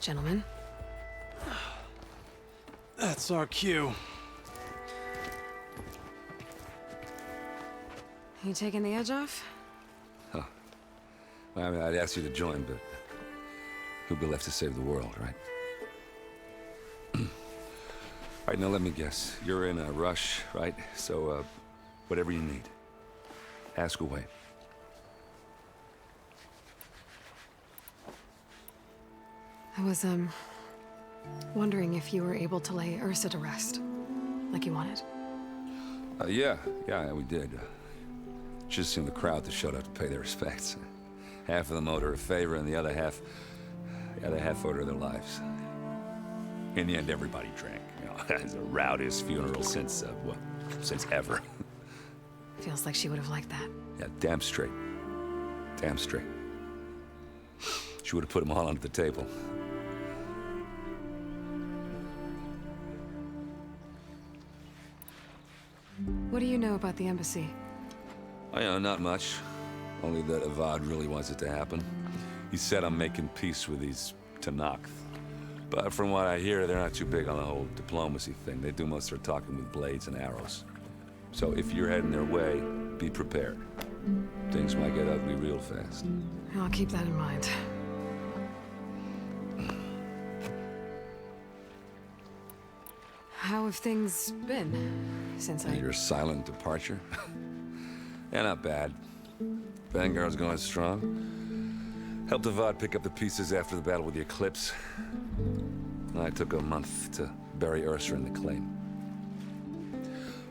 gentlemen. That's our cue. You taking the edge off? Huh. Well, I mean, I'd ask you to join, but who'd be left to save the world, right? All right, now let me guess. You're in a rush, right? So, whatever you need, ask away. I was, wondering if you were able to lay Ursa to rest, like you wanted. Yeah, we did. Just seemed the crowd that showed up to pay their respects. Half of them owed her a favor, and the other half owed her their lives. In the end, everybody drank. You know, it's the rowdiest funeral since ever. Feels like she would have liked that. Yeah, damn straight. Damn straight. She would have put them all under the table. What do you know about the embassy? Oh, yeah, not much. Only that Avad really wants it to happen. He said I'm making peace with these Tanakh. But from what I hear, they're not too big on the whole diplomacy thing. They do most of their talking with blades and arrows. So if you're heading their way, be prepared. Things might get ugly real fast. I'll keep that in mind. How have things been since Your silent departure? Yeah, not bad. Vanguard's going strong. Helped Avad pick up the pieces after the battle with the Eclipse. I took a month to bury Ursa in the claim.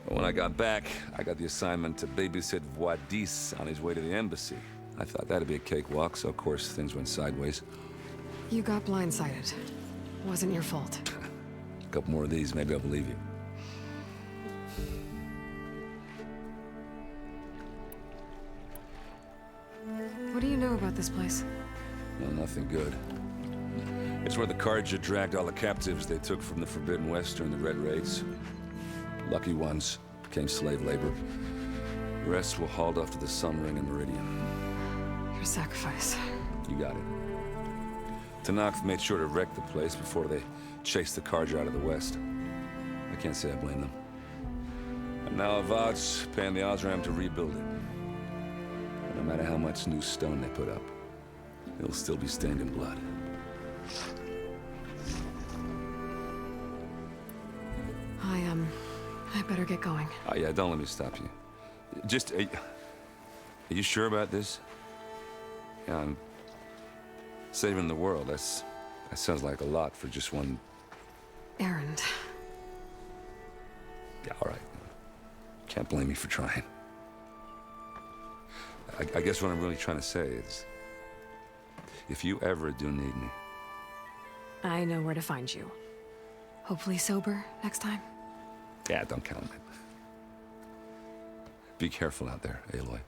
But when I got back, I got the assignment to babysit Wadis on his way to the embassy. I thought that'd be a cakewalk, so of course things went sideways. You got blindsided. Wasn't your fault. A couple more of these, maybe I'll believe you. What do you know about this place? Well, nothing good. It's where the Carja dragged all the captives they took from the Forbidden West during the Red Raids. Lucky ones became slave labor. The rest were hauled off to the Sun Ring and Meridian. Your sacrifice. You got it. Tanakh made sure to wreck the place before they chased the Carja out of the West. I can't say I blame them. And now Avad's paying the Osram to rebuild it. And no matter how much new stone they put up, it'll still be stained in blood. I better get going. Oh, yeah, don't let me stop you. Just, are you sure about this? Yeah, I'm saving the world. That sounds like a lot for just one... Errand. Yeah, all right. Can't blame me for trying. I guess what I'm really trying to say is, if you ever do need me... I know where to find you. Hopefully sober next time. Yeah, don't count on it. Be careful out there, Aloy.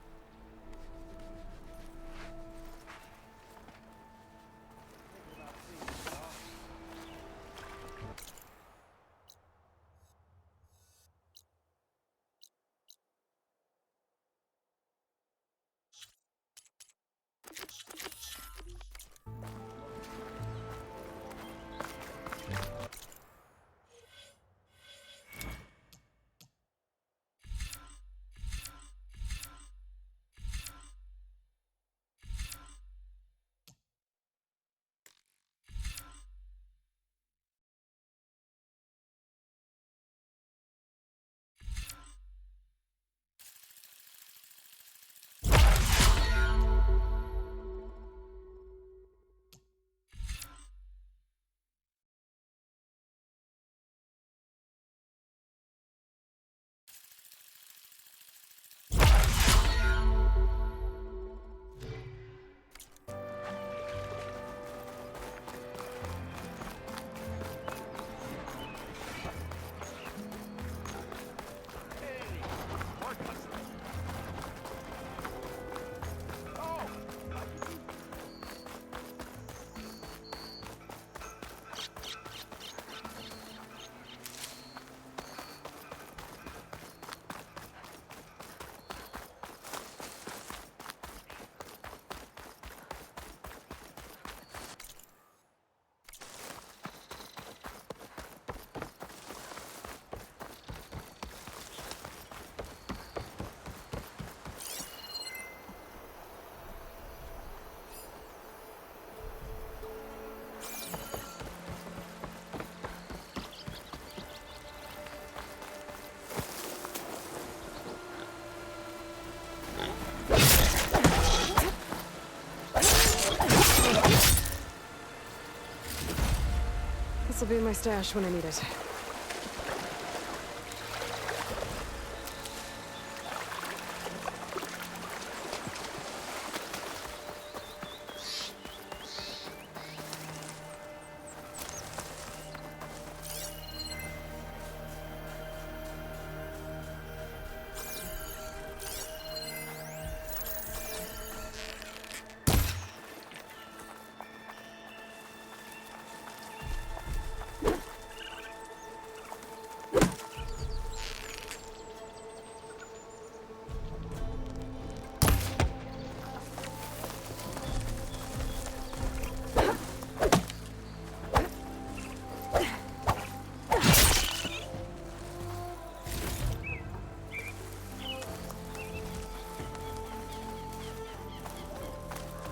be in my stash when I need it.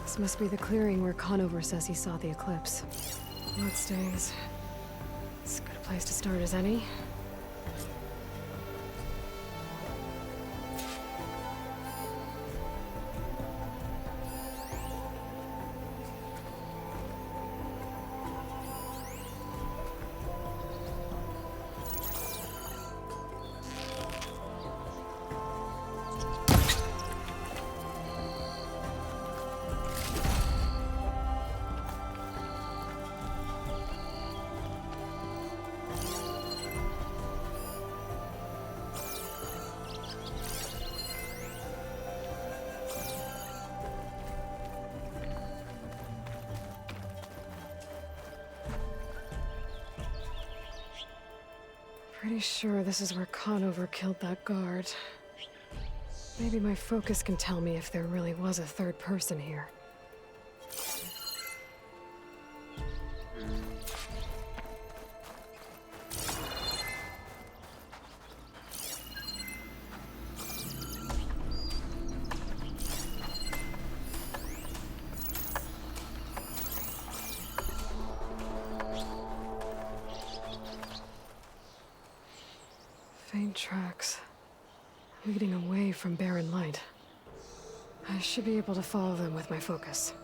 This must be the clearing where Conover says he saw the eclipse. Blood stains. It's a good place to start as any. Pretty sure this is where Conover killed that guard. Maybe my focus can tell me if there really was a third person here. Faint tracks, leading away from barren light. I should be able to follow them with my focus.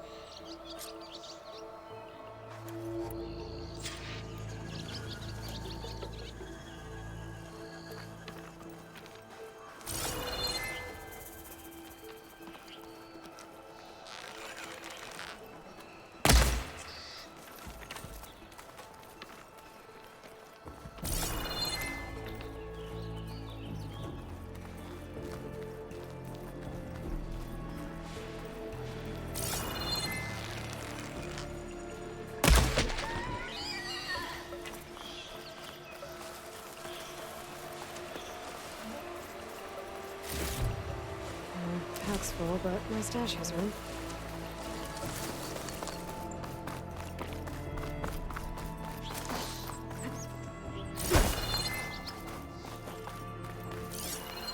Pack's full, but my stash has room.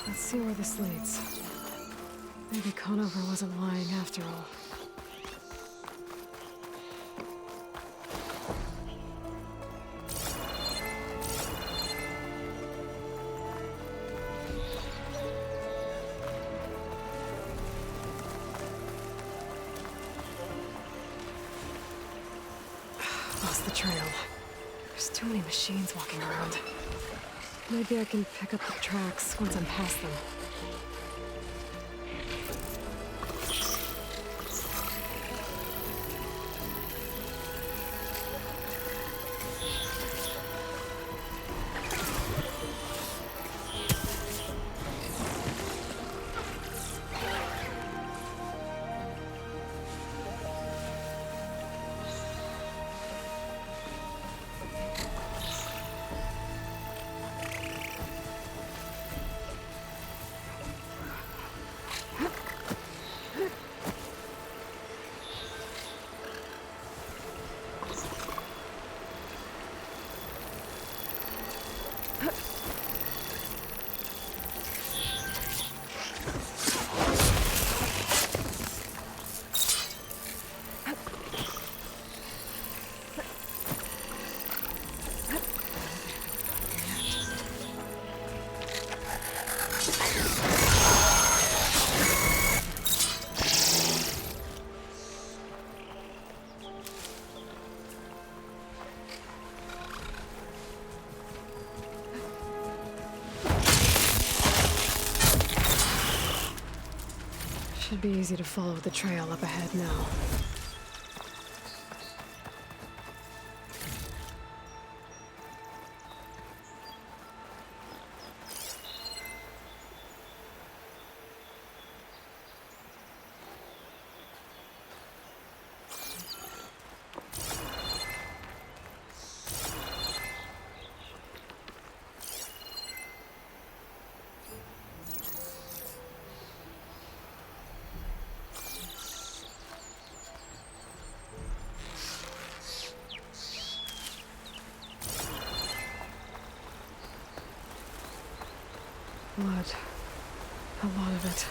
Let's see where this leads. Maybe Conover wasn't lying after all. Lost the trail. There's too many machines walking around. Maybe I can pick up the tracks once I'm past them. Should be easy to follow the trail up ahead now. Blood. A lot of it.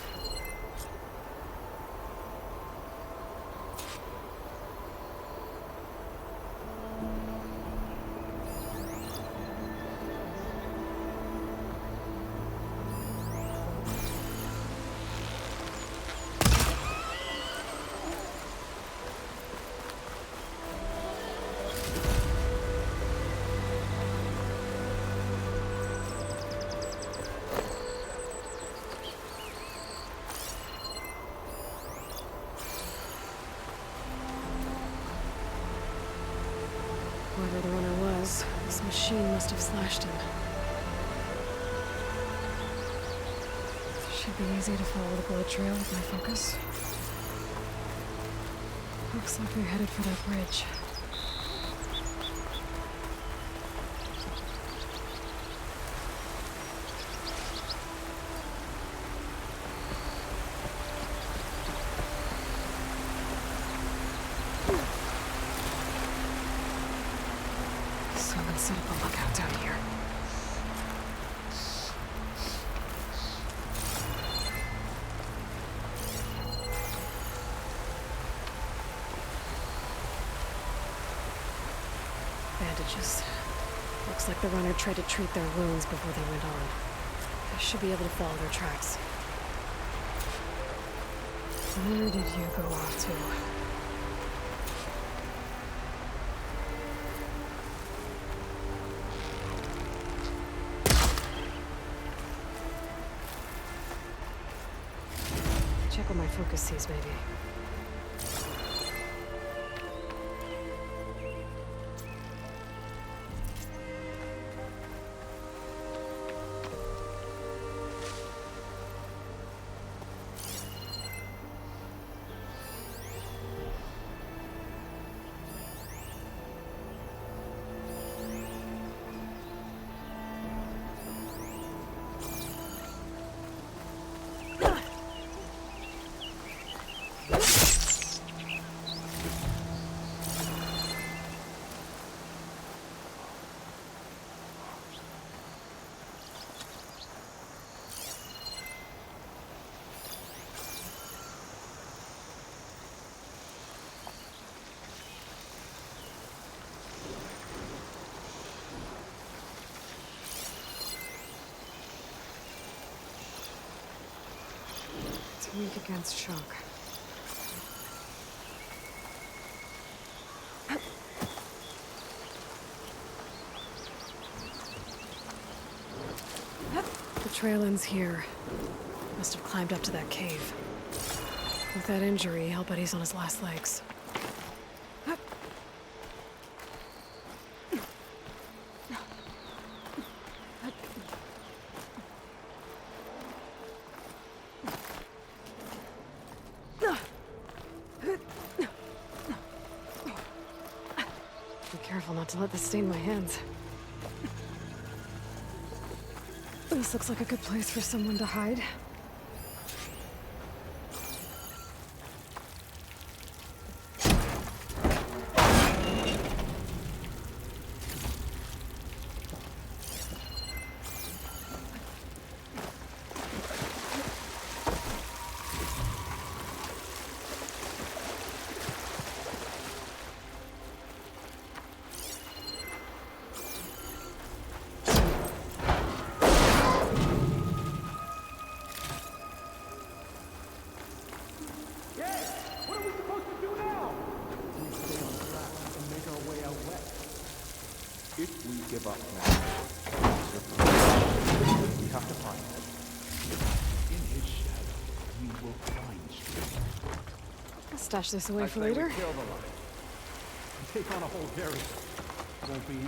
Whoever the runner was, this machine must have slashed him. Should be easy to follow the bullet trail with my focus. Looks like they're headed for that bridge. Someone set up a lookout down here. Bandages. Looks like the runner tried to treat their wounds before they went on. I should be able to follow their tracks. Where did you go off to? Check what my focus sees, maybe. It's weak against shock. The trail ends here. Must have climbed up to that cave. With that injury, I'll bet he's on his last legs. Be careful not to let this stain my hands. This looks like a good place for someone to hide. If we give up now, we have to find him. In his shadow, we will find strength. stash this away I for say we later. kill the lot. Take on a whole area. Won't be easy.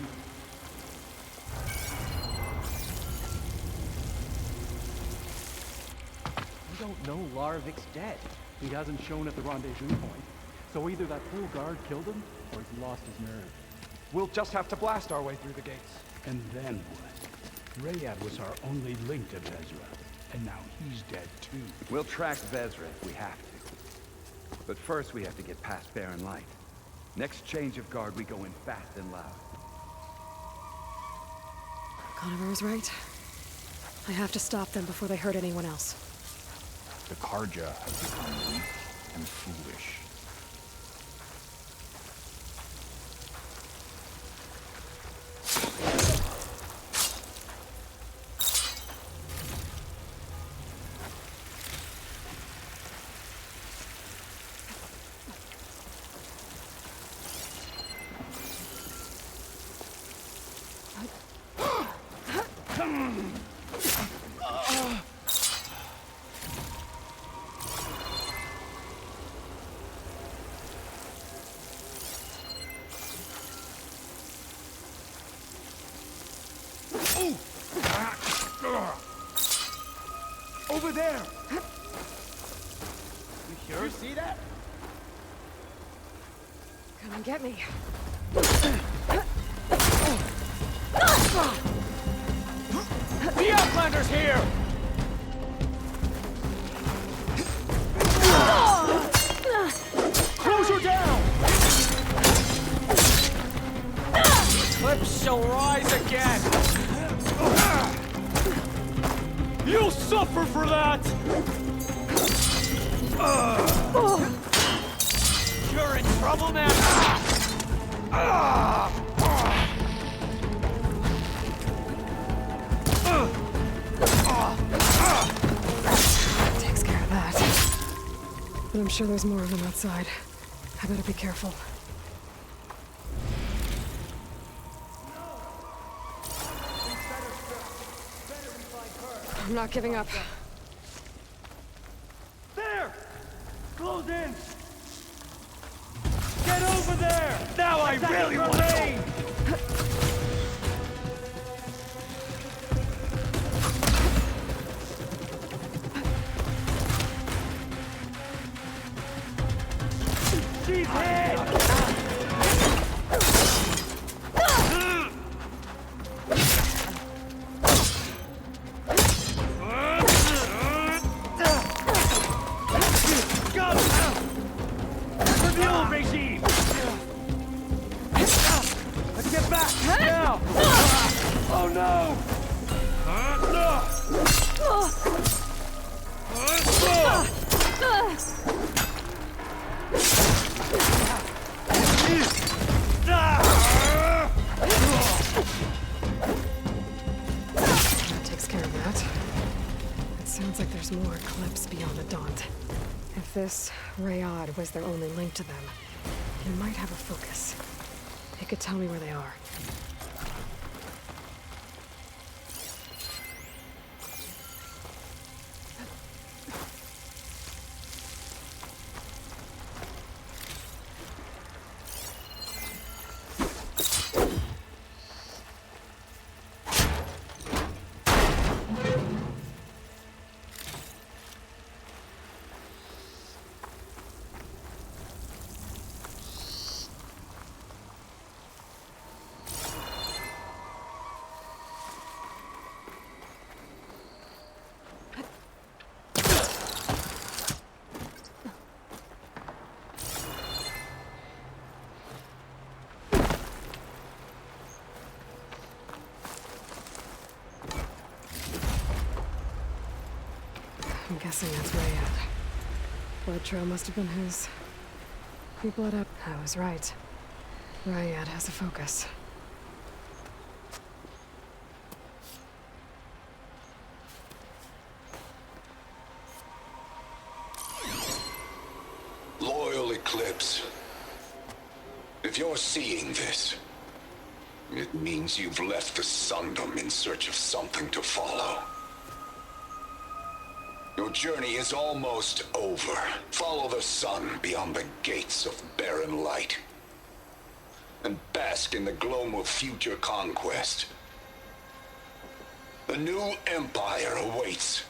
We don't know Larvik's dead. He hasn't shown at the rendezvous point. So either that fool guard killed him, or he's lost his nerve. We'll just have to blast our way through the gates. And then what? Rayad was our only link to Vezra, and now he's dead too. We'll track Vezra if we have to. But first we have to get past Barren Light. Next change of guard, we go in fast and loud. Conover was right. I have to stop them before they hurt anyone else. The Karja have become weak and foolish. Over there! You sure? You see that? Come and get me. The Outlander's here! Close her down! Eclipse shall rise again! You'll suffer for that! You're in trouble now! Takes care of that. But I'm sure there's more of them outside. I better be careful. I'm not giving up. There! Close in! Get over there! Now I really want to! She's hit! Regime! Let's get back! Now! Oh no! That takes care of that. It sounds like there's more Eclipse beyond the Daunt. If this Rayad was their only link to them, he might have a focus. It could tell me where they are. I'm guessing that's Rayad. Blood trail must have been his. He bled up. I was right. Rayad has a focus. Loyal Eclipse. If you're seeing this, it means you've left the Sundom in search of something to follow. Your journey is almost over. Follow the sun beyond the gates of barren light. And bask in the glow of future conquest. The new empire awaits.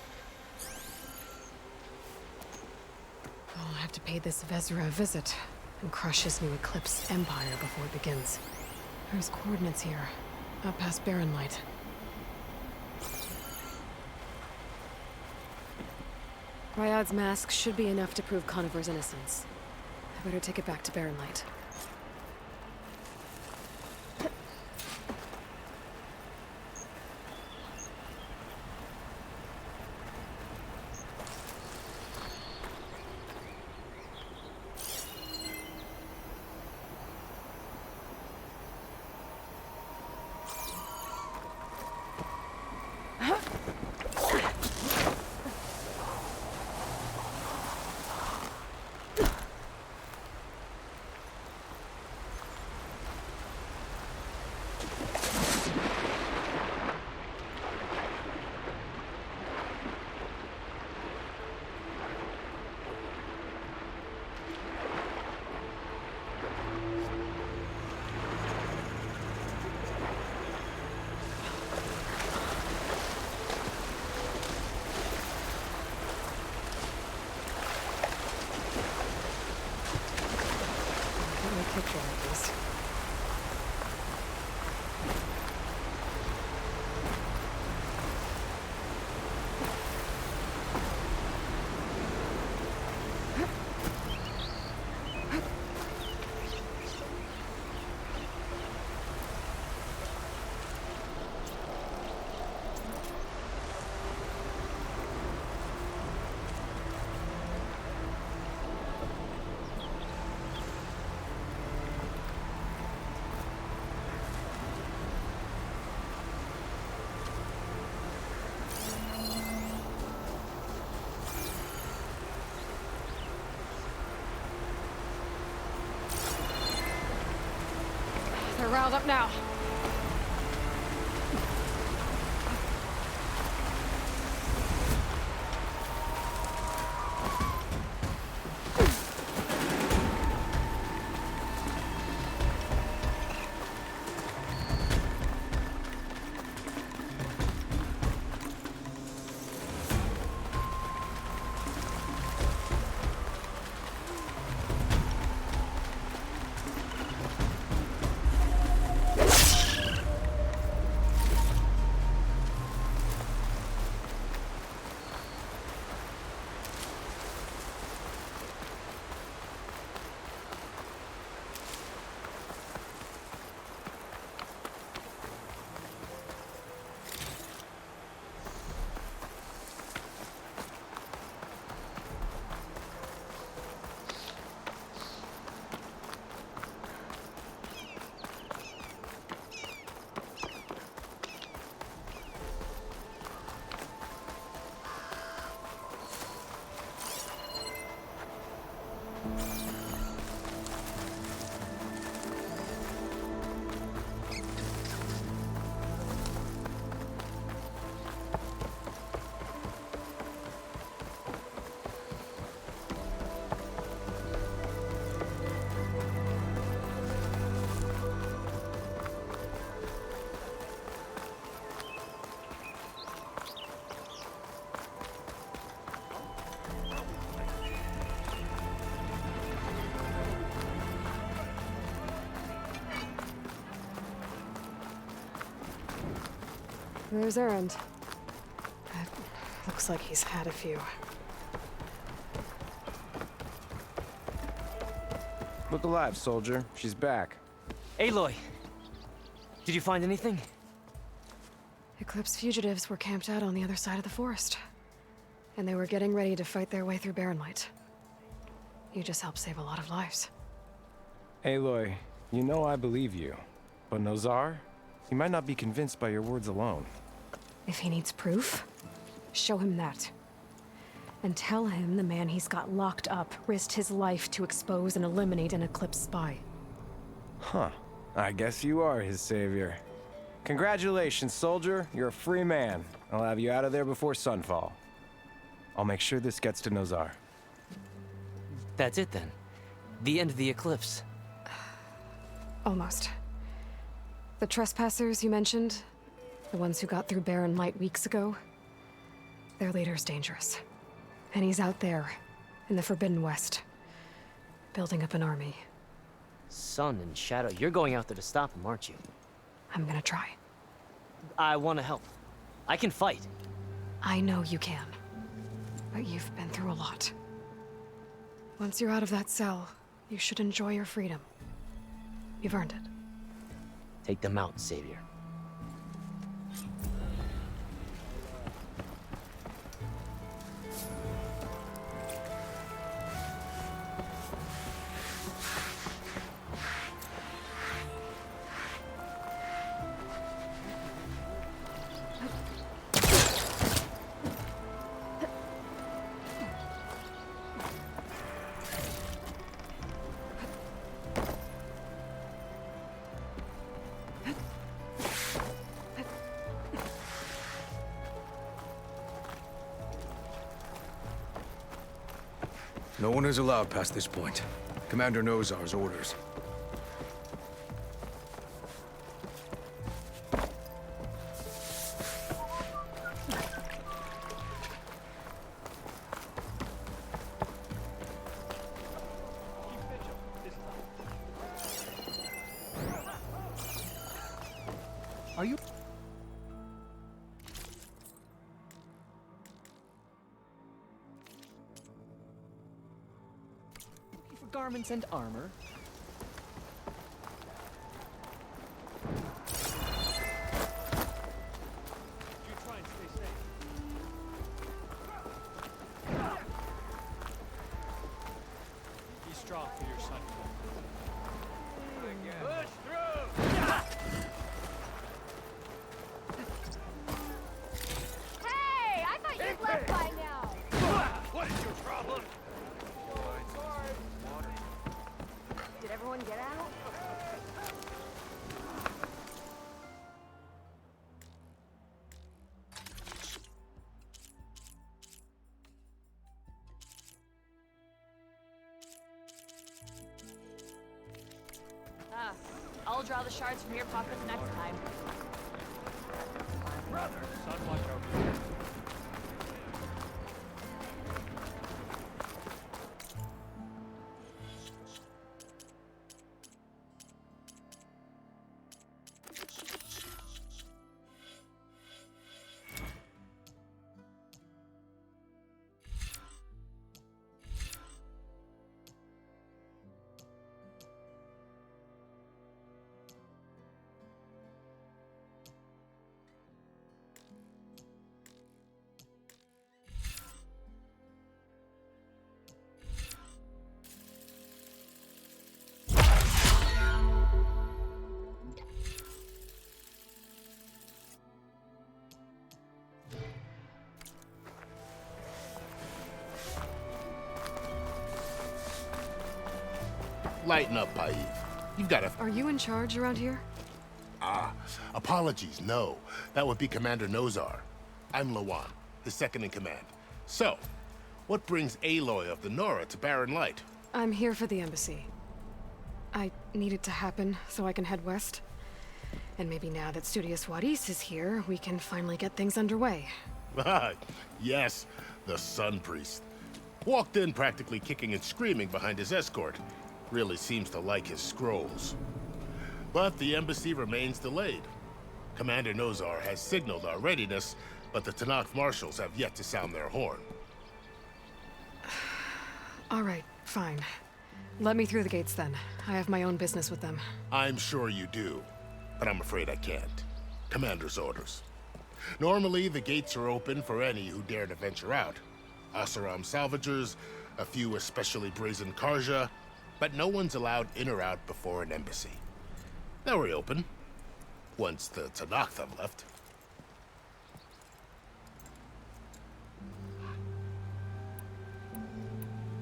I'll have to pay this Vezra a visit and crush his new Eclipse empire before it begins. There's coordinates here, up past Barren Light. Ryad's mask should be enough to prove Conover's innocence. I better take it back to Barren Light. Picture at least. They're riled up now. There's Erend. Looks like he's had a few. Look alive, soldier. She's back. Aloy! Did you find anything? Eclipse fugitives were camped out on the other side of the forest. And they were getting ready to fight their way through Barren Light. You just helped save a lot of lives. Aloy, you know I believe you. But Nozar? He might not be convinced by your words alone. If he needs proof, show him that. And tell him the man he's got locked up risked his life to expose and eliminate an Eclipse spy. Huh. I guess you are his savior. Congratulations, soldier. You're a free man. I'll have you out of there before sunfall. I'll make sure this gets to Nozar. That's it then. The end of the eclipse. Almost. The trespassers you mentioned, the ones who got through Barren Light weeks ago, their leader's dangerous. And he's out there, in the Forbidden West, building up an army. Sun and Shadow, you're going out there to stop him, aren't you? I'm gonna try. I want to help. I can fight. I know you can. But you've been through a lot. Once you're out of that cell, you should enjoy your freedom. You've earned it. Take them out, Savior. No one is allowed past this point. Commander Nozar's orders. Are you... For garments and armor. Be strong for your son. Hey, I thought you'd left by now. What is your problem? Did everyone get out? I'll draw the shards from your pockets next time. Son, watch over you. Lighten up, Paif. You've got a... Are you in charge around here? Apologies, no. That would be Commander Nozar. I'm Lawan, his second-in-command. So, what brings Aloy of the Nora to Barren Light? I'm here for the embassy. I need it to happen so I can head west. And maybe now that Studious Wadis is here, we can finally get things underway. Yes, the Sun Priest. Walked in practically kicking and screaming behind his escort. Really seems to like his scrolls. But the embassy remains delayed. Commander Nozar has signaled our readiness, but the Tanakh marshals have yet to sound their horn. All right, fine. Let me through the gates then. I have my own business with them. I'm sure you do, but I'm afraid I can't. Commander's orders. Normally, the gates are open for any who dare to venture out. Asaram salvagers, a few especially brazen Karja, but no one's allowed in or out before an embassy. They'll reopen, once the Tanakh have left.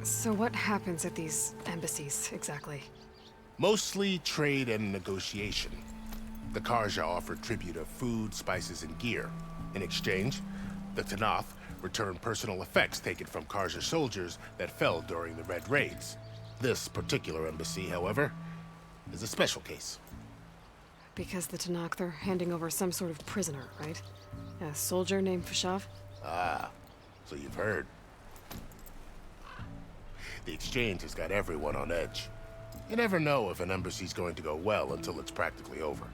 So what happens at these embassies, exactly? Mostly trade and negotiation. The Karja offer tribute of food, spices, and gear. In exchange, the Tanakh return personal effects taken from Karja soldiers that fell during the Red Raids. This particular embassy, however, is a special case. Because the Tanakh, they're handing over some sort of prisoner, right? A soldier named Fashav? Ah, so you've heard. The exchange has got everyone on edge. You never know if an embassy's going to go well until it's practically over.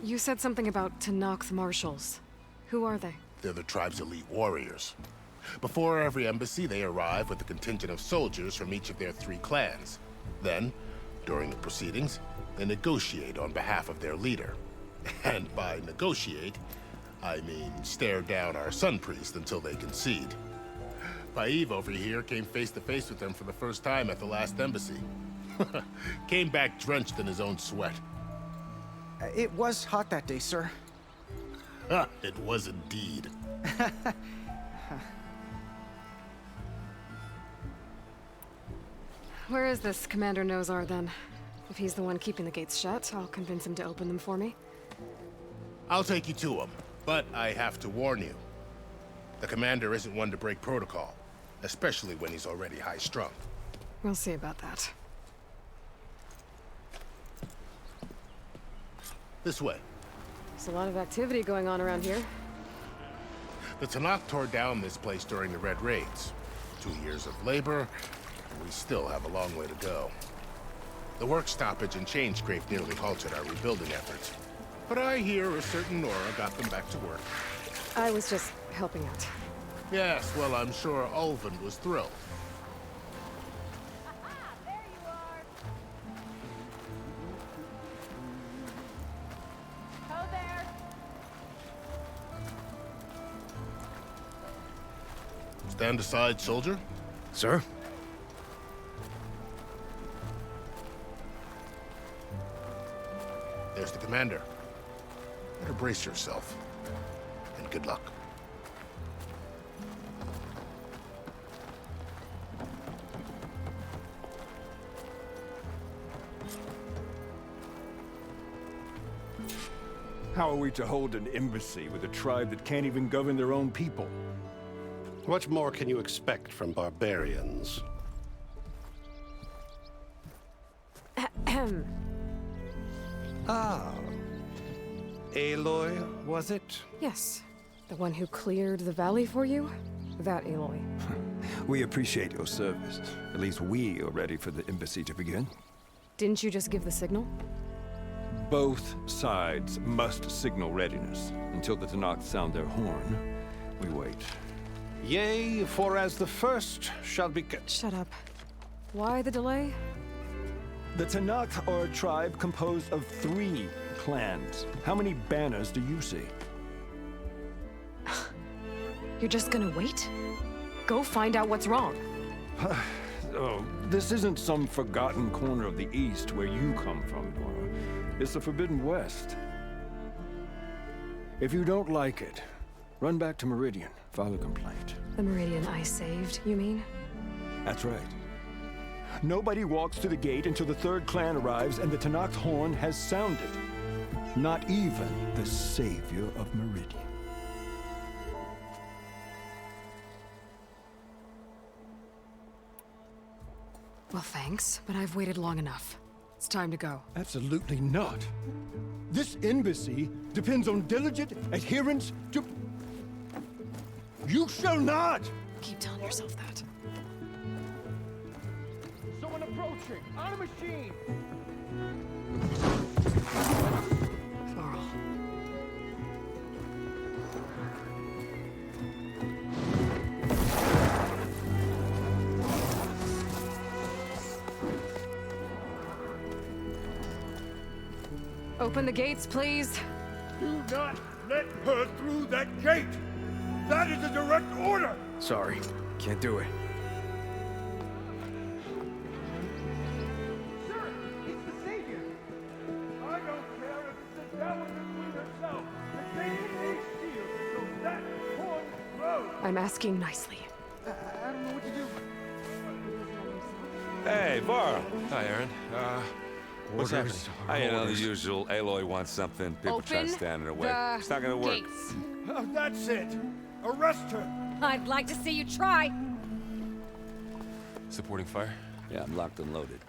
You said something about Tanakh marshals. Who are they? They're the tribe's elite warriors. Before every embassy, they arrive with a contingent of soldiers from each of their 3 clans. Then, during the proceedings, they negotiate on behalf of their leader. And by negotiate, I mean stare down our sun priest until they concede. Paiv over here came face to face with them for the first time at the last embassy. Came back drenched in his own sweat. It was hot that day, sir. It was indeed. Where is this Commander Nozar, then? If he's the one keeping the gates shut, I'll convince him to open them for me. I'll take you to him, but I have to warn you. The commander isn't one to break protocol, especially when he's already high-strung. We'll see about that. This way. There's a lot of activity going on around here. The Tanakh tore down this place during the Red Raids. 2 years of labor, and we still have a long way to go. The work stoppage and change scrape nearly halted our rebuilding efforts. But I hear a certain Nora got them back to work. I was just helping out. Yes, well, I'm sure Ulvin was thrilled. There you are. Ho there. Stand aside, soldier. Sir? There's the commander. Better brace yourself. And good luck. How are we to hold an embassy with a tribe that can't even govern their own people? What more can you expect from barbarians? Ah. Aloy, was it? Yes. The one who cleared the valley for you? That Aloy. We appreciate your service. At least we are ready for the embassy to begin. Didn't you just give the signal? Both sides must signal readiness. Until the Tanakh sound their horn, we wait. Yea, for as the first shall be... Shut up. Why the delay? The Tanakh are a tribe composed of 3 clans. How many banners do you see? You're just gonna wait? Go find out what's wrong. Oh, this isn't some forgotten corner of the East where you come from, Nora. It's the Forbidden West. If you don't like it, run back to Meridian, file a complaint. The Meridian I saved, you mean? That's right. Nobody walks to the gate until the 3rd clan arrives and the Tanakh's horn has sounded. Not even the savior of Meridian. Well, thanks, but I've waited long enough. It's time to go. Absolutely not. This embassy depends on diligent adherence to... You shall not! Keep telling yourself that. Someone approaching! On a machine! Varl. Open the gates, please. Do not let her through that gate! That is a direct order! Sorry, can't do it. Sir, it's the Savior! I don't care if it's the devil between herself. The gate is sealed, so that horn blows! I'm asking nicely. I don't know what to do. Hey, Varl. Hi, Aaron. What's happening? You know, the usual. Aloy wants something. People try to Open stand in her way. the It's not gonna work. gates. That's it. Arrest her. I'd like to see you try. Supporting fire? Yeah, I'm locked and loaded.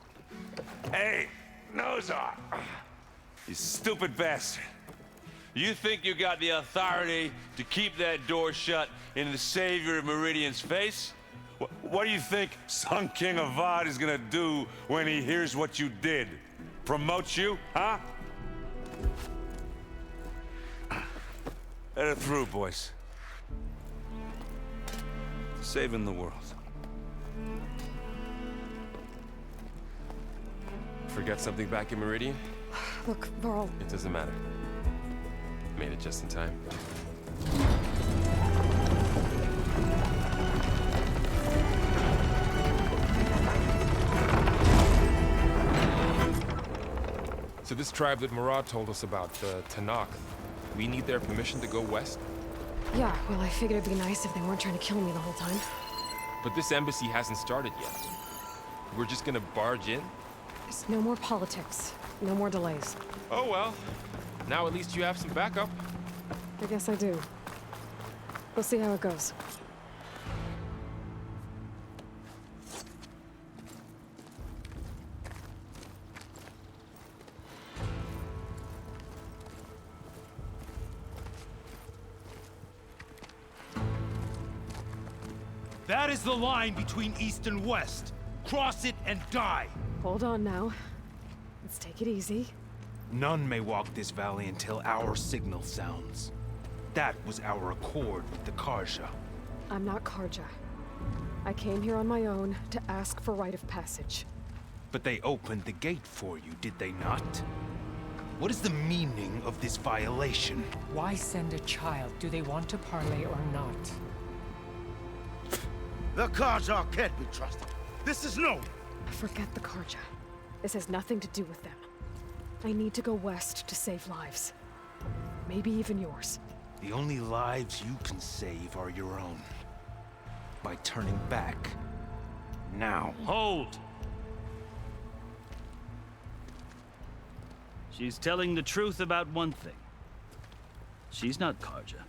Hey, Nozar! You stupid bastard. You think you got the authority to keep that door shut in the Savior of Meridian's face? What do you think Sun King Avad is gonna do when he hears what you did? Promote you, huh? Let her through, boys. Saving the world. Forget something back in Meridian? Look, Varl. It doesn't matter. Made it just in time. So this tribe that Murad told us about, the Tanakh, we need their permission to go west? Yeah, well, I figured it'd be nice if they weren't trying to kill me the whole time. But this embassy hasn't started yet. We're just gonna barge in? There's no more politics. No more delays. Oh well. Now at least you have some backup. I guess I do. We'll see how it goes. That is the line between East and West. Cross it and die. Hold on now. Let's take it easy. None may walk this valley until our signal sounds. That was our accord with the Karja. I'm not Karja. I came here on my own to ask for rite of passage. But they opened the gate for you, did they not? What is the meaning of this violation? Why send a child? Do they want to parley or not? The Karja can't be trusted. This is known. Forget the Karja. This has nothing to do with them. I need to go west to save lives. Maybe even yours. The only lives you can save are your own. By turning back. Now. Hold! She's telling the truth about one thing. She's not Karja.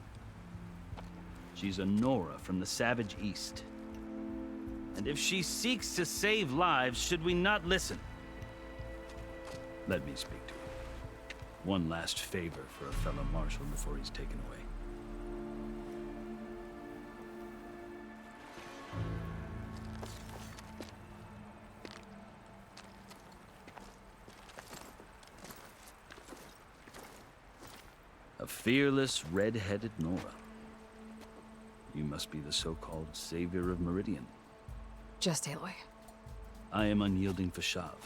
She's a Nora from the Savage East. And if she seeks to save lives, should we not listen? Let me speak to her. One last favor for a fellow marshal before he's taken away. A fearless, red-headed Nora. You must be the so-called Savior of Meridian. Just Aloy. I am unyielding Fashav.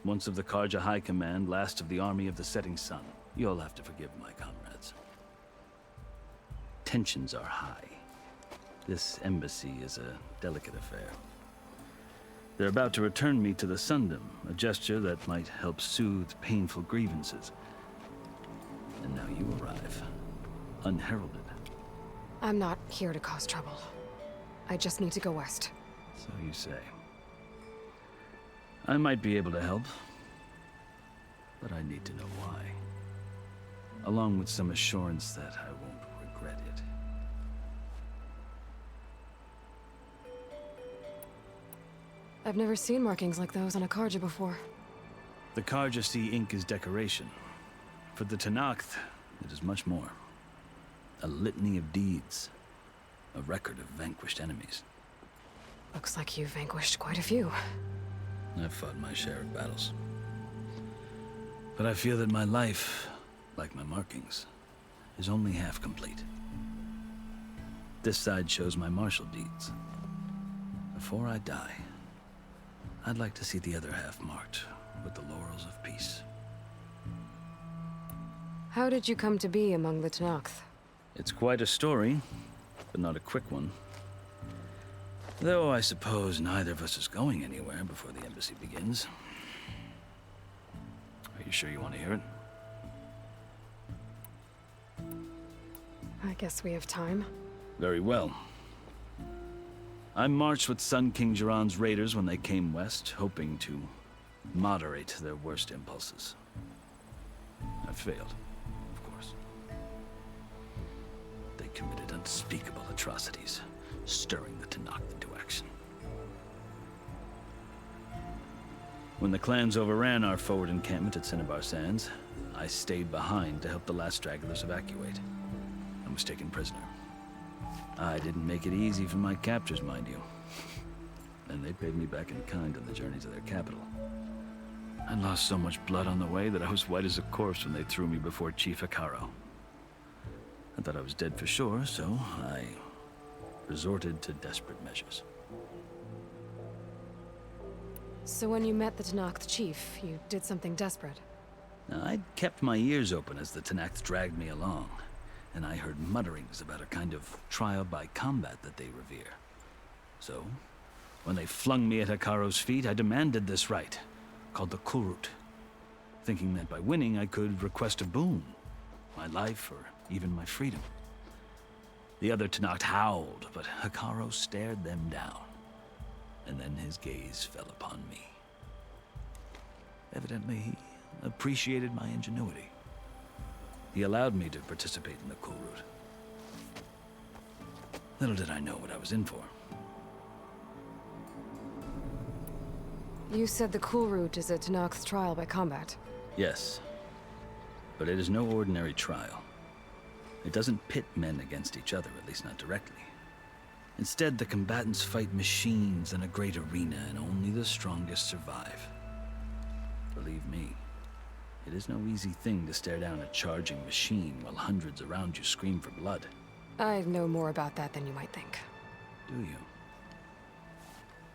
Once of the Karja High Command, last of the Army of the Setting Sun. You'll have to forgive my comrades. Tensions are high. This embassy is a delicate affair. They're about to return me to the Sundom, a gesture that might help soothe painful grievances. And now you arrive, unheralded. I'm not here to cause trouble. I just need to go west. So you say. I might be able to help, but I need to know why. Along with some assurance that I won't regret it. I've never seen markings like those on a Karja before. The Karja see ink as decoration. For the Tanakh, it is much more. A litany of deeds. A record of vanquished enemies. Looks like you've vanquished quite a few. I've fought my share of battles. But I feel that my life, like my markings, is only half complete. This side shows my martial deeds. Before I die, I'd like to see the other half marked with the laurels of peace. How did you come to be among the Tanakh? It's quite a story, but not a quick one. Though I suppose neither of us is going anywhere before the embassy begins. Are you sure you want to hear it? I guess we have time. Very well. I marched with Sun King Jiran's raiders when they came west, hoping to moderate their worst impulses. I failed, of course. They committed unspeakable atrocities, stirring the Tenakth into action. When the clans overran our forward encampment at Cinnabar Sands, I stayed behind to help the last stragglers evacuate. I was taken prisoner. I didn't make it easy for my captors, mind you. And they paid me back in kind on the journey to their capital. I lost so much blood on the way that I was white as a corpse when they threw me before Chief Hekarro. I thought I was dead for sure, so I resorted to desperate measures. So when you met the Tenakth chief, you did something desperate? Now, I'd kept my ears open as the Tenakth dragged me along, and I heard mutterings about a kind of trial by combat that they revere. So, when they flung me at Hekarro's feet, I demanded this right, called the Kulrut, thinking that by winning I could request a boon, my life or even my freedom. The other Tenakth howled, but Hekarro stared them down, and then his gaze fell upon me. Evidently, he appreciated my ingenuity. He allowed me to participate in the Kulrut. Little did I know what I was in for. You said the Kulrut is a Tenakth trial by combat. Yes, but it is no ordinary trial. It doesn't pit men against each other, at least not directly. Instead, the combatants fight machines in a great arena, and only the strongest survive. Believe me, it is no easy thing to stare down a charging machine while hundreds around you scream for blood. I know more about that than you might think. Do you?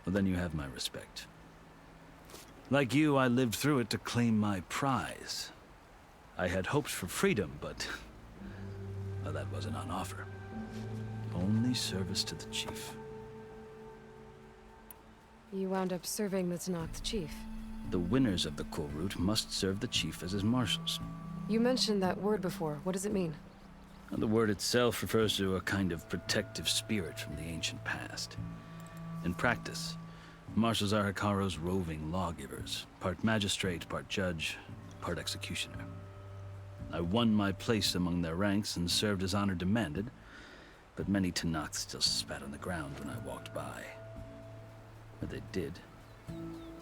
Well, then you have my respect. Like you, I lived through it to claim my prize. I had hoped for freedom, but well, that wasn't on offer. Only service to the chief. You wound up serving the Tenakth chief. The winners of the Kulrut must serve the chief as his marshals. You mentioned that word before. What does it mean? The word itself refers to a kind of protective spirit from the ancient past. In practice, marshals are Hekarro's roving lawgivers, part magistrate, part judge, part executioner. I won my place among their ranks and served as honor demanded, but many Tenakth still spat on the ground when I walked by. But they did,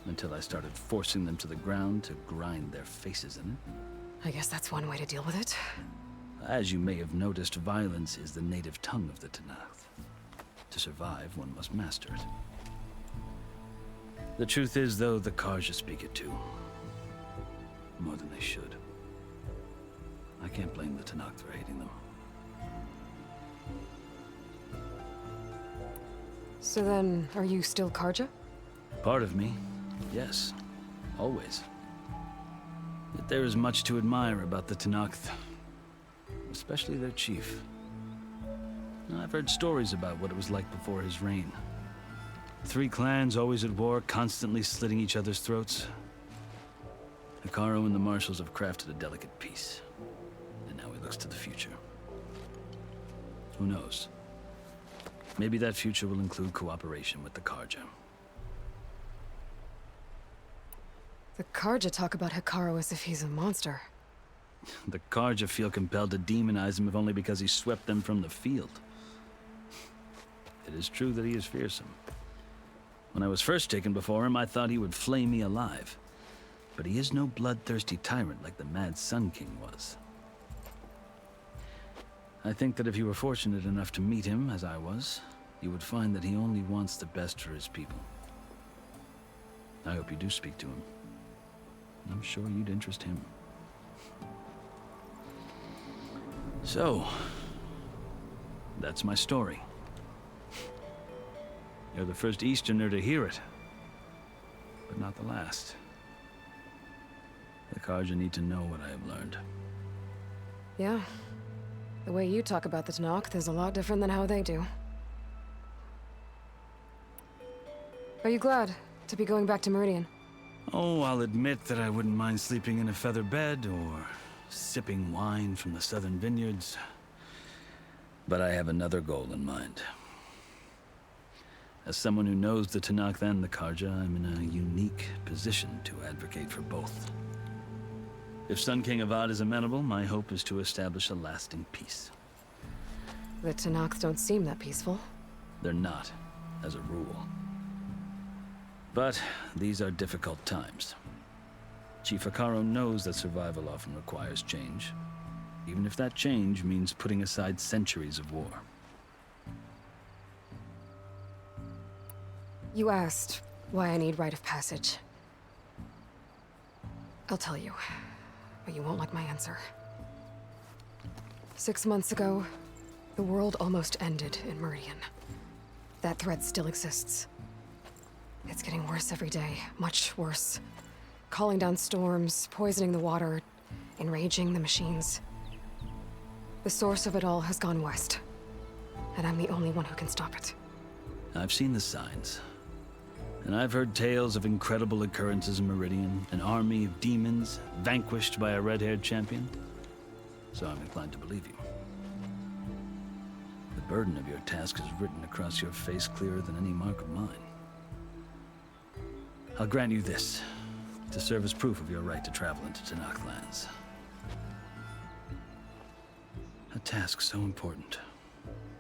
until I started forcing them to the ground to grind their faces in it. I guess that's one way to deal with it. As you may have noticed, violence is the native tongue of the Tenakth. To survive, one must master it. The truth is, though, the Karja speak it too. More than they should. I can't blame the Tenakth for hating them. So then, are you still Karja? Part of me, yes. Always. Yet there is much to admire about the Tenakth. Especially their chief. I've heard stories about what it was like before his reign. 3 clans always at war, constantly slitting each other's throats. Hekarro and the marshals have crafted a delicate peace. And now he looks to the future. Who knows? Maybe that future will include cooperation with the Karja. The Karja talk about Hekarro as if he's a monster. The Karja feel compelled to demonize him if only because he swept them from the field. It is true that he is fearsome. When I was first taken before him, I thought he would flay me alive. But he is no bloodthirsty tyrant like the Mad Sun King was. I think that if you were fortunate enough to meet him, as I was, you would find that he only wants the best for his people. I hope you do speak to him. I'm sure you'd interest him. So, that's my story. You're the first Easterner to hear it, but not the last. The Karja need to know what I have learned. Yeah. The way you talk about the Tenakth is a lot different than how they do. Are you glad to be going back to Meridian? Oh, I'll admit that I wouldn't mind sleeping in a feather bed or sipping wine from the southern vineyards. But I have another goal in mind. As someone who knows the Tanakh and the Karja, I'm in a unique position to advocate for both. If Sun King Avad is amenable, my hope is to establish a lasting peace. The Tanakhs don't seem that peaceful. They're not, as a rule. But these are difficult times. Chief Hekarro knows that survival often requires change, even if that change means putting aside centuries of war. You asked why I need rite of passage. I'll tell you, but you won't like my answer. 6 months ago, the world almost ended in Meridian. That threat still exists. It's getting worse every day, much worse. Calling down storms, poisoning the water, enraging the machines. The source of it all has gone west, and I'm the only one who can stop it. I've seen the signs. And I've heard tales of incredible occurrences in Meridian, an army of demons vanquished by a red-haired champion. So I'm inclined to believe you. The burden of your task is written across your face clearer than any mark of mine. I'll grant you this, to serve as proof of your right to travel into Tanakh lands. A task so important,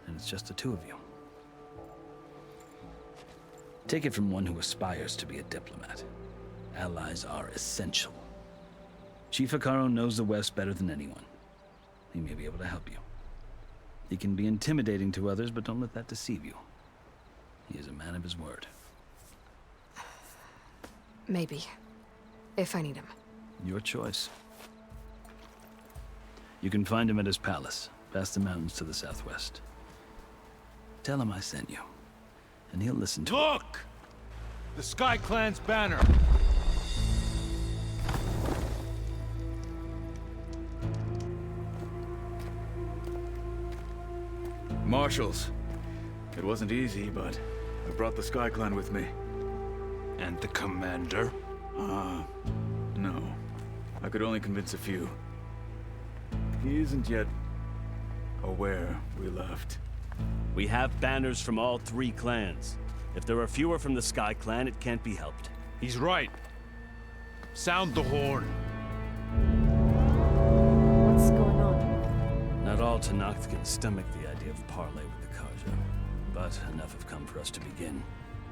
and it's just the two of you. Take it from one who aspires to be a diplomat. Allies are essential. Chief Hekarro knows the West better than anyone. He may be able to help you. He can be intimidating to others, but don't let that deceive you. He is a man of his word. Maybe. If I need him. Your choice. You can find him at his palace, past the mountains to the southwest. Tell him I sent you, and he'll listen to Look! The Sky Clan's banner! Marshals. It wasn't easy, but I brought the Sky Clan with me. And the commander? No. I could only convince a few. He isn't yet aware we left. We have banners from all 3 clans. If there are fewer from the Sky Clan, it can't be helped. He's right. Sound the horn. What's going on? Not all Tanakh can stomach the idea of parley with the Karja, but enough have come for us to begin.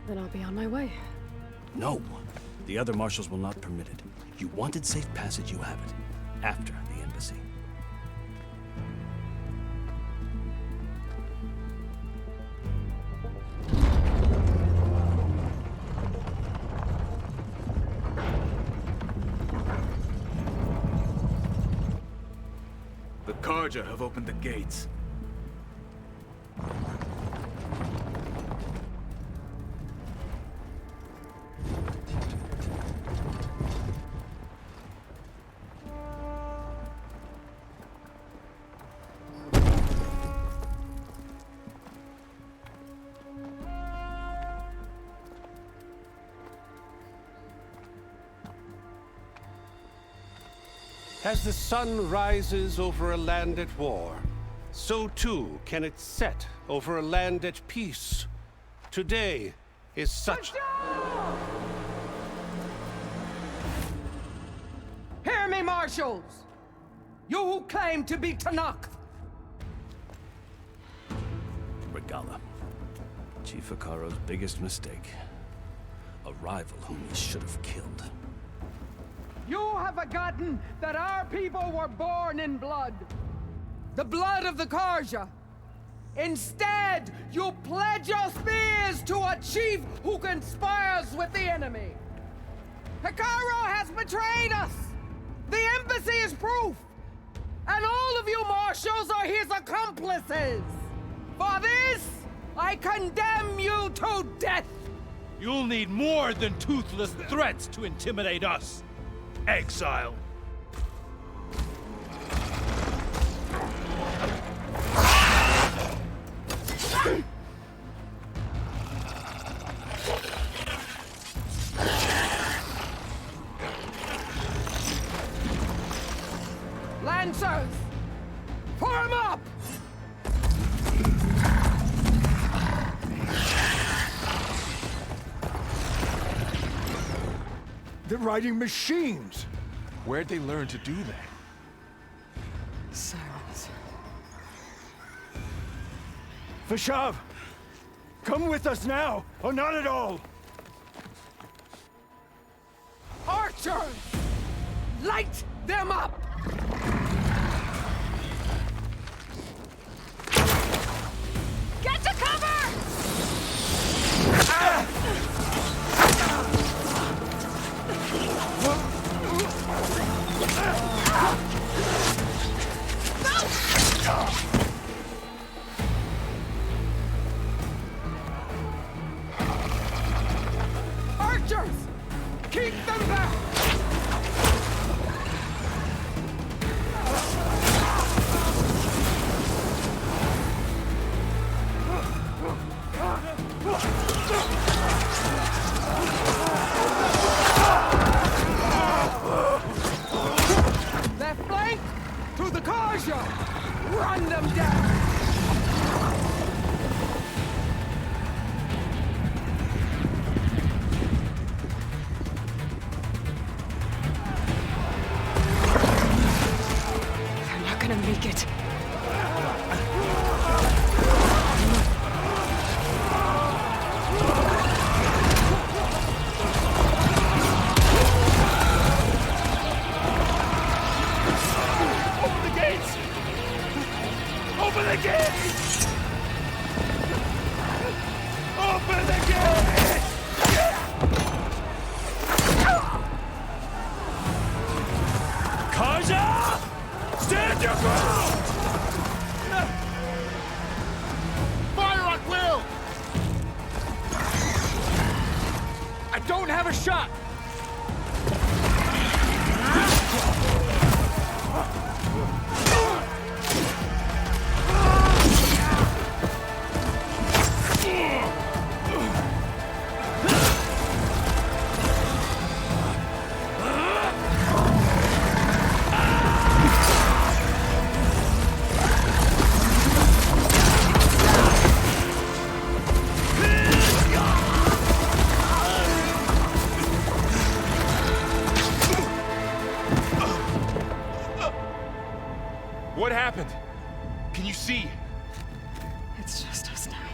Then I'll be on my way. No! The other marshals will not permit it. You wanted safe passage, you have it. After the embassy. The Karja have opened the gates. As the sun rises over a land at war, so too can it set over a land at peace. Today is such... Hear me, marshals! You who claim to be Tanakh! Regala. Chief Hekarro's biggest mistake. A rival whom he should have killed. You have forgotten that our people were born in blood. The blood of the Karja. Instead, you pledge your spears to a chief who conspires with the enemy. Hekarro has betrayed us. The embassy is proof. And all of you marshals are his accomplices. For this, I condemn you to death. You'll need more than toothless threats to intimidate us. Exile. Lancers, form up! riding machines. Where'd they learn to do that? Silence. Vashav! Come with us now, or not at all! Archers! Light them up! Get to cover! Archers! Keep them back! Left flank to the Karja! Run them down! They're not gonna make it. Open the gates! Open the gates! Open the gates! Kaja! Stand your ground! Fire at will! I don't have a shot! What happened? Can you see? It's just us now.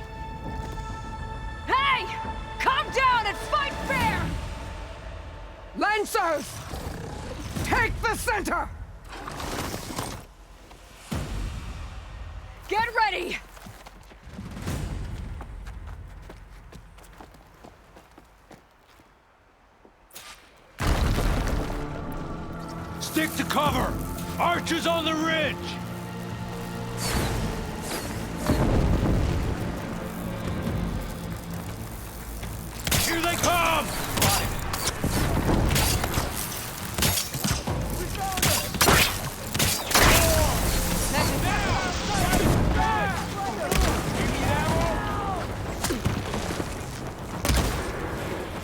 Hey! Calm down and fight fair! Lancers! Take the center! Get ready! Stick to cover! Archers on the ridge! Here they come!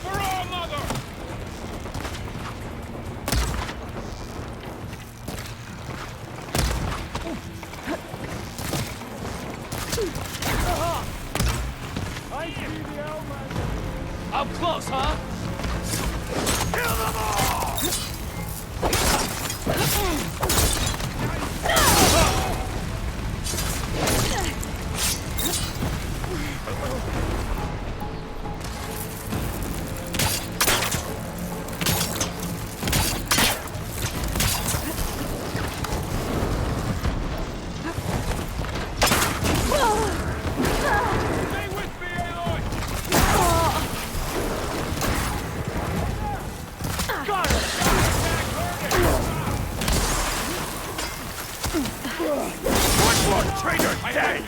For all, mother! Up close, huh? Kill them all! Stay with me, Aloy! Got it! One more traitor dead!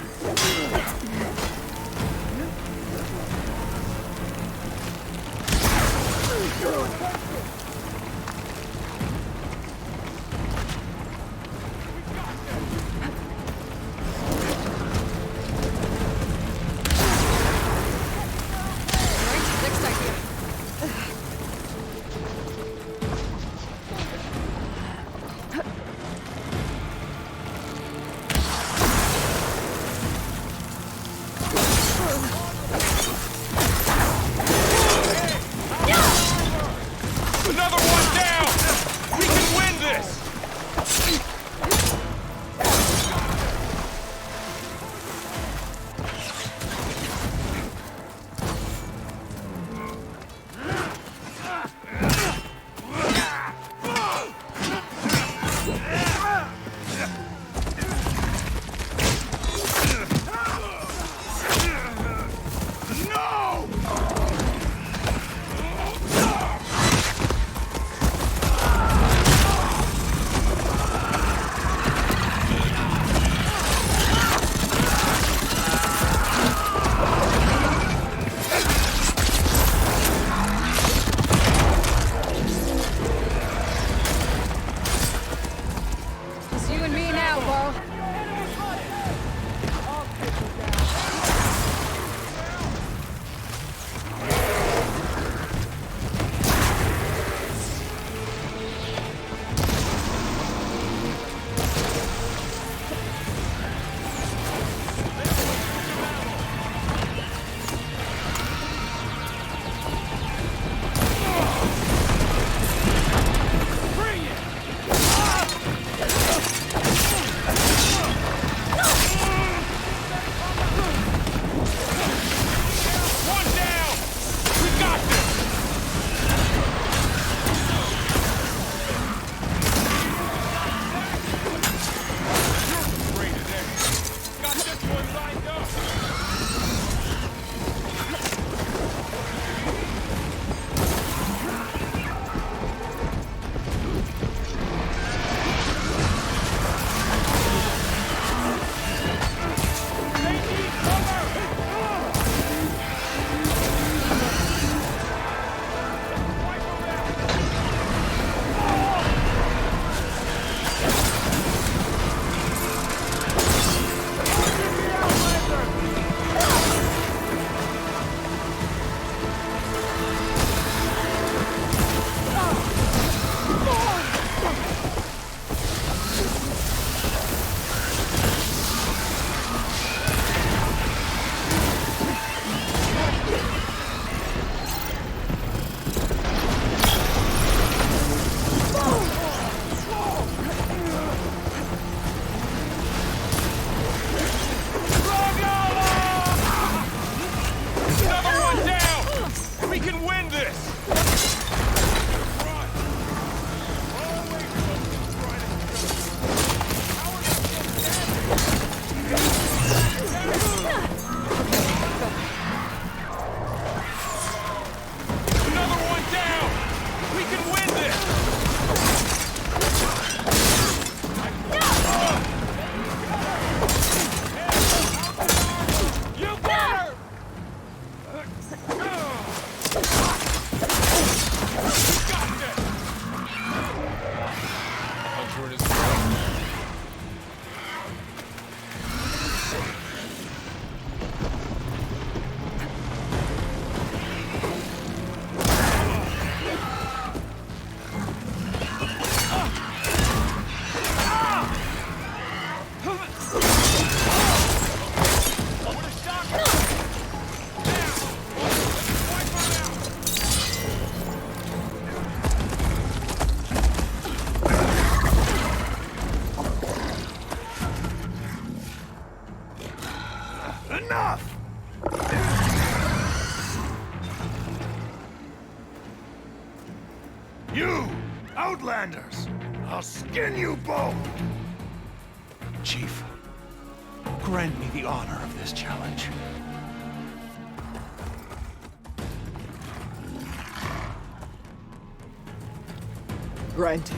You, Outlanders! I'll skin you both! Chief, grant me the honor of this challenge. Granted.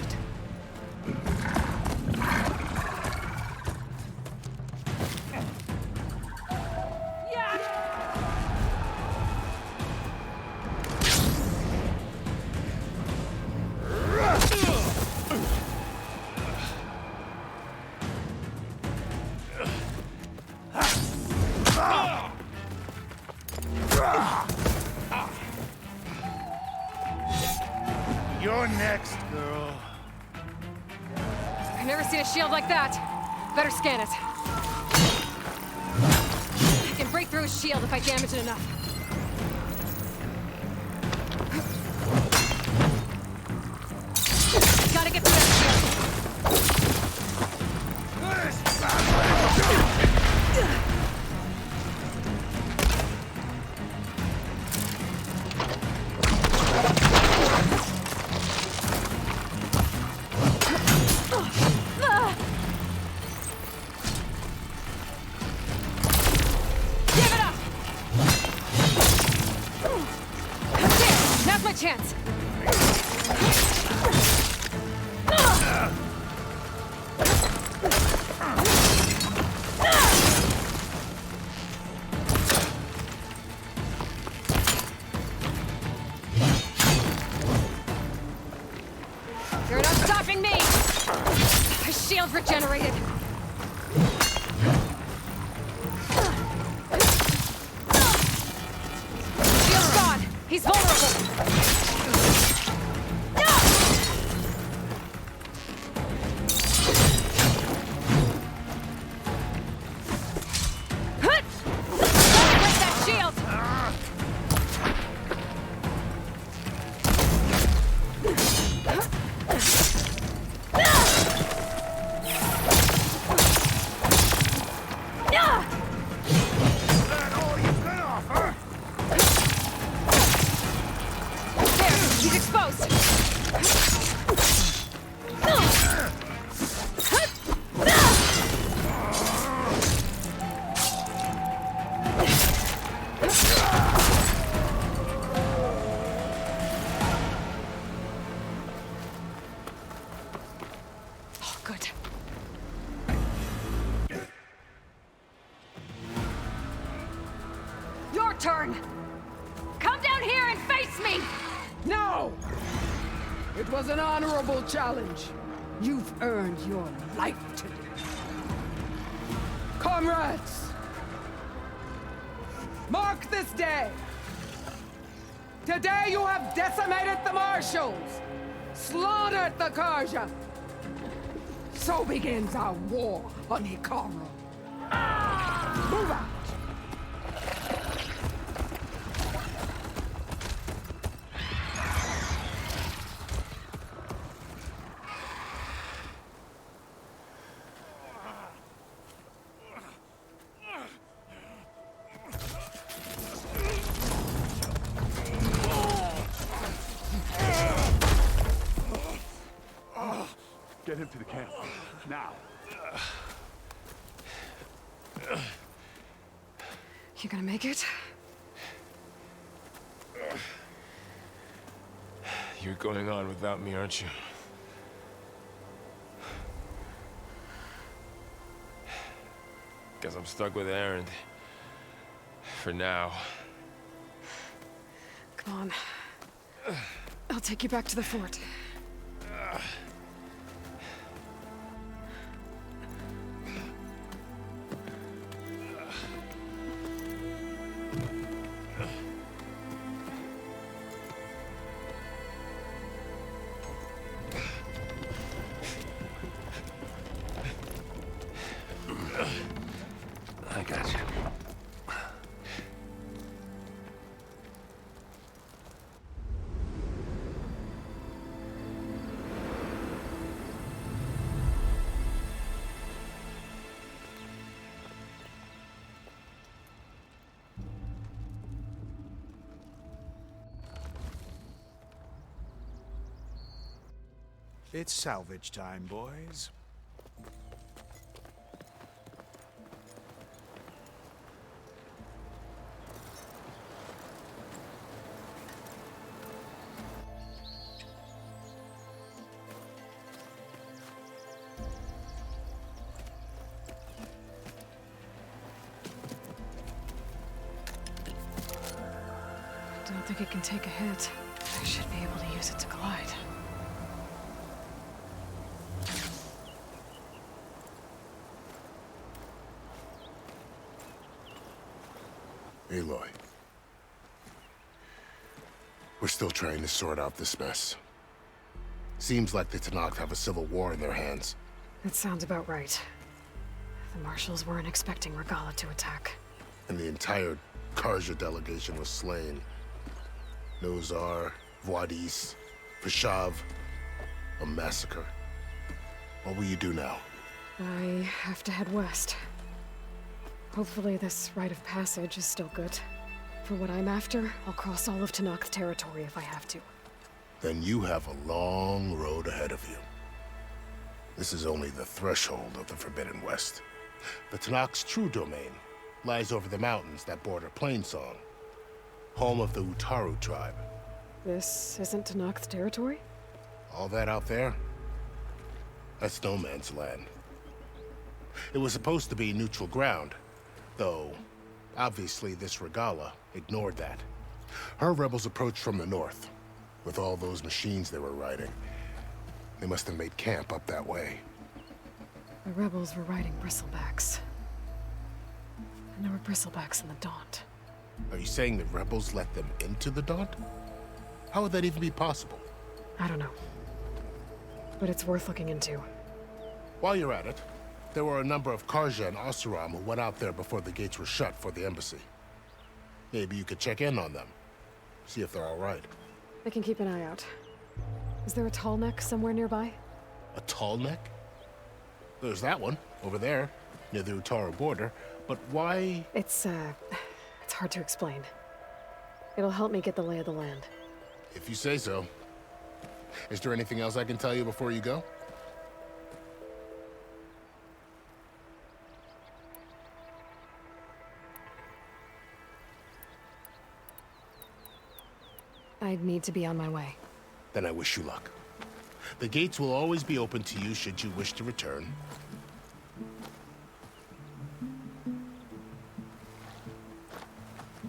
You're next, girl. I've never seen a shield like that. Better scan it. I can break through his shield if I damage it enough. Gotta get through that chance. You're not stopping me! My shield's regenerated. Shield's gone. He's vulnerable. turn! Come down here and face me! No! It was an honorable challenge. You've earned your life today. Comrades! Mark this day! Today you have decimated the Marshals! Slaughtered the Karja! So begins our war on Hikaru. Move out! Get him to the camp. Now. You gonna make it? You're going on without me, aren't you? Guess I'm stuck with Aaron. For now. Come on. I'll take you back to the fort. I got you. It's salvage time, boys. I don't think it can take a hit. I should be able to use it to glide. Aloy. We're still trying to sort out this mess. Seems like the Tenakth have a civil war in their hands. That sounds about right. The Marshals weren't expecting Regalla to attack. And the entire Karja delegation was slain. Nozar, Vuadis, Vashav, a massacre. What will you do now? I have to head west. Hopefully this rite of passage is still good. For what I'm after, I'll cross all of Tenakth territory if I have to. Then you have a long road ahead of you. This is only the threshold of the Forbidden West. The Tenakth's true domain lies over the mountains that border Plainsong, home of the Utaru tribe. This isn't Tenakth territory? All that out there? That's no man's land. It was supposed to be neutral ground, though obviously this Regalla ignored that. Her rebels approached from the north, with all those machines they were riding. They must have made camp up that way. The rebels were riding bristlebacks. And there were bristlebacks in the Daunt. Are you saying the rebels let them into the Daunt? How would that even be possible? I don't know. But it's worth looking into. While you're at it, there were a number of Karja and Oseram who went out there before the gates were shut for the embassy. Maybe you could check in on them. See if they're all right. I can keep an eye out. Is there a tall neck somewhere nearby? A tall neck? There's that one, over there, near the Utaru border. But why? It's hard to explain. It'll help me get the lay of the land. If you say so. Is there anything else I can tell you before you go? I'd need to be on my way. Then I wish you luck. The gates will always be open to you should you wish to return.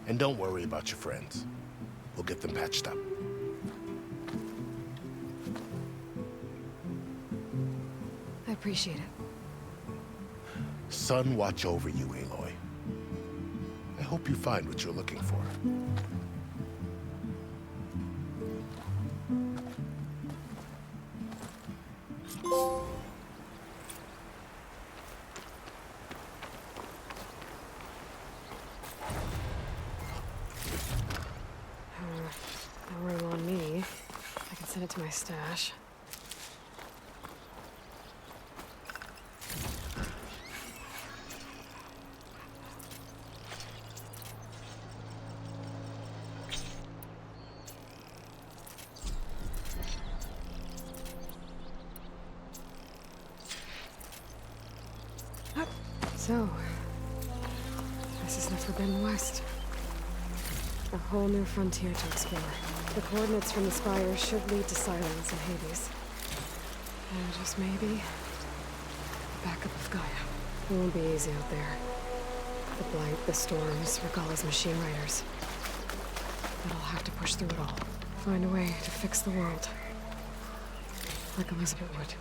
And don't worry about your friends. We'll get them patched up. I appreciate it. Sun watch over you, Aloy. I hope you find what you're looking for. No room on me. I can send it to my stash. So, this is the Forbidden West. A whole new frontier to explore. The coordinates from the spires should lead to Silence and Hades. And just maybe, backup of Gaia. It won't be easy out there. The Blight, the Storms, Regalla's machine riders. But I'll have to push through it all. Find a way to fix the world. Like Elizabeth would.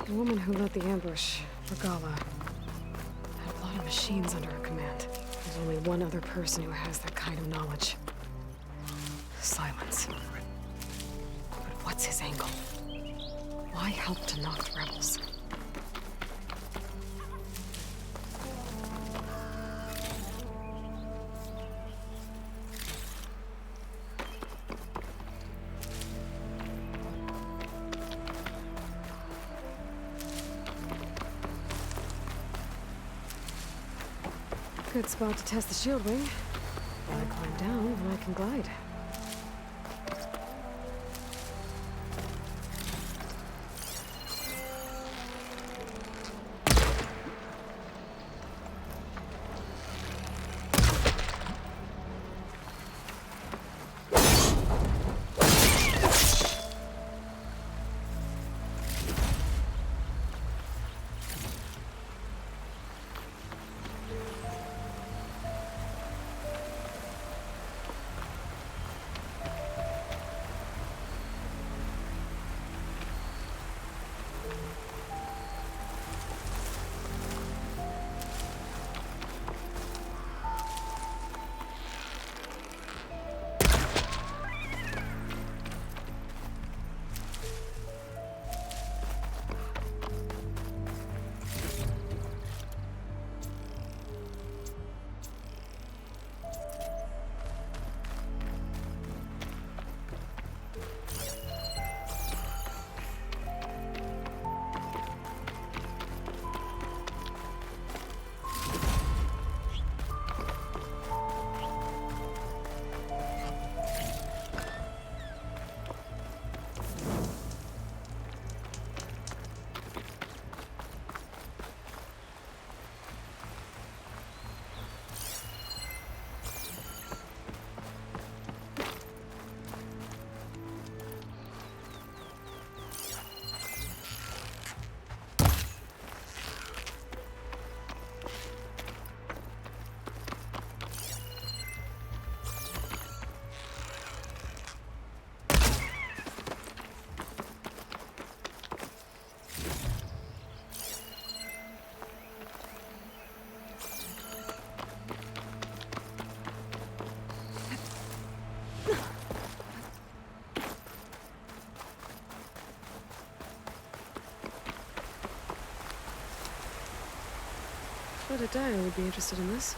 The woman who led the ambush, Regalla, had a lot of machines under her command. There's only one other person who has that kind of knowledge. Silence. But what's his angle? Why help to knock the rebels? Good spot to test the shield wing. While I climb down, then I can glide. But a Dyer would be interested in this.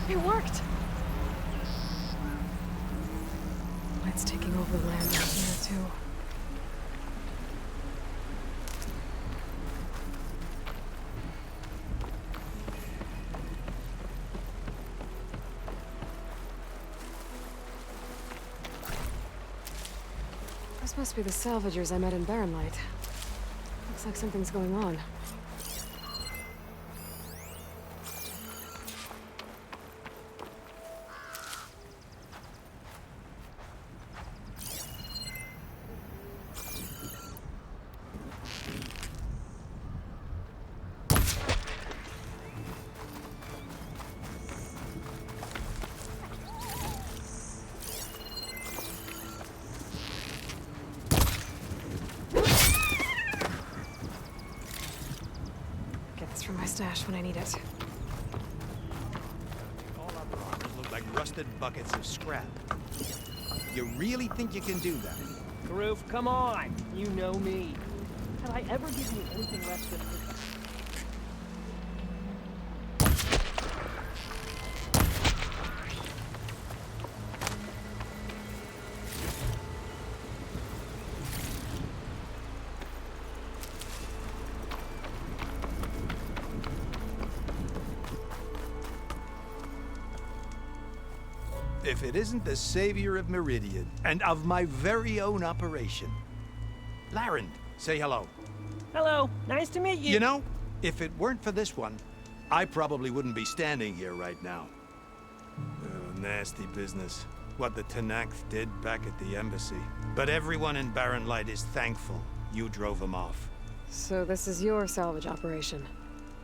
It worked! It's taking over land out here, too. This must be the salvagers I met in Barren Light. Looks like something's going on. From my stash when I need it. All other armors look like rusted buckets of scrap. You really think you can do that? Groove, come on! You know me. Have I ever given you anything less than this? If it isn't the savior of Meridian, and of my very own operation. Larend, say hello. Hello, nice to meet you. You know, if it weren't for this one, I probably wouldn't be standing here right now. Oh, nasty business. What the Tenakth did back at the embassy. But everyone in Barren Light is thankful you drove them off. So this is your salvage operation?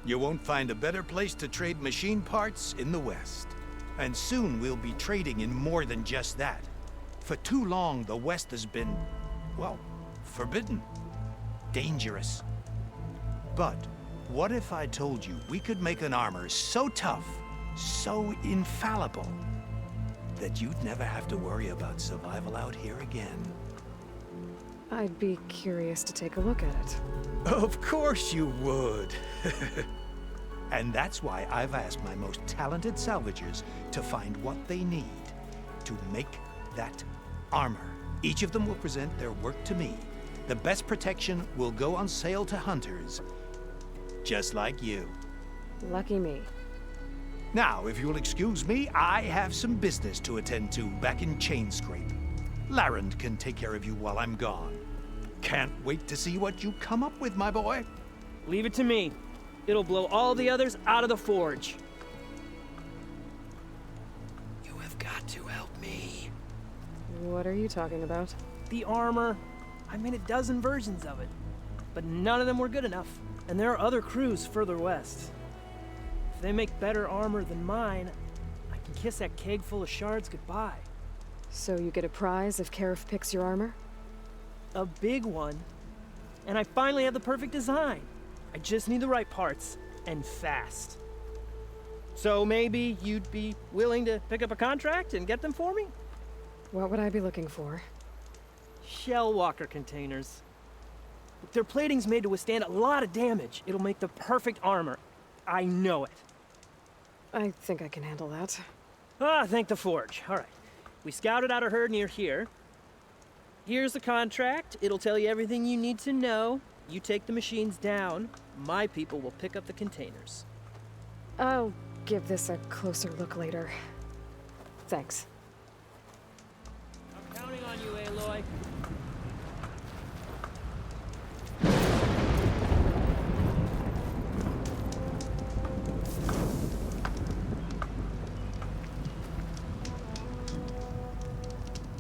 You won't find a better place to trade machine parts in the West. And soon we'll be trading in more than just that. For too long, the West has been, well, forbidden. Dangerous. But what if I told you we could make an armor so tough, so infallible, that you'd never have to worry about survival out here again? I'd be curious to take a look at it. Of course you would. And that's why I've asked my most talented salvagers to find what they need to make that armor. Each of them will present their work to me. The best protection will go on sale to hunters, just like you. Lucky me. Now, if you'll excuse me, I have some business to attend to back in Chainscrape. Larend can take care of you while I'm gone. Can't wait to see what you come up with, my boy. Leave it to me. It'll blow all the others out of the forge. You have got to help me. What are you talking about? The armor. I made a dozen versions of it, but none of them were good enough. And there are other crews further west. If they make better armor than mine, I can kiss that keg full of shards goodbye. So you get a prize if Karif picks your armor? A big one. And I finally have the perfect design. I just need the right parts, and fast. So maybe you'd be willing to pick up a contract and get them for me? What would I be looking for? Shell walker containers. Their plating's made to withstand a lot of damage. It'll make the perfect armor. I know it. I think I can handle that. Ah, thank the forge. All right. We scouted out a herd near here. Here's the contract. It'll tell you everything you need to know. You take the machines down. My people will pick up the containers. I'll give this a closer look later. Thanks. I'm counting on you, Aloy.